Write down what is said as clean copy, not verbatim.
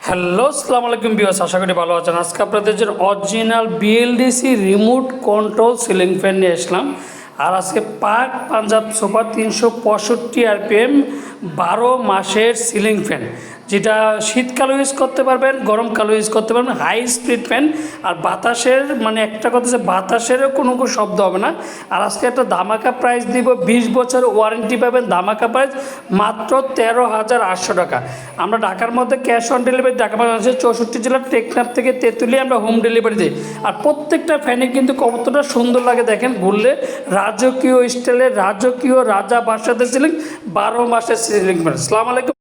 Hello, আসসালামু আলাইকুম viewers, আশা করি ভালো আছেন। আজকে আপনাদের জন্য original BLDC remote control ceiling fan নিয়ে আসলাম। আর আজকে পাক পাঞ্জাব সোফা 365 আরপিএম 12 মাসের সিলিং ফ্যান, যেটা শীতকালে ইউজ করতে পারবেন, গরমকালে ইউজ করতে পারবেন। হাই স্পিড ফ্যান, আর বাতাসের একটা কথা যে বাতাসেরও কোনো শব্দ হবে না। আর আজকে একটা ধামাকা প্রাইস দিব, 20 বছর ওয়ারেন্টি পাবেন। ধামাকা প্রাইস মাত্র 13,800 টাকা। আমরা ঢাকার মধ্যে ক্যাশ অন ডেলিভারি, ঢাকা বাংলাদেশের 64 জেলার টেকনাফ থেকে তেঁতুলিয়া আমরা হোম ডেলিভারি দিই। আর প্রত্যেকটা ফ্যানে কিন্তু কতটা সুন্দর লাগে দেখেন, ঘুরলে রাজকীয় স্টাইলের, রাজকীয় রাজা বাসাতে সিলিং, 12 মাসের সিলিং ফ্যান। আসসালামু আলাইকুম।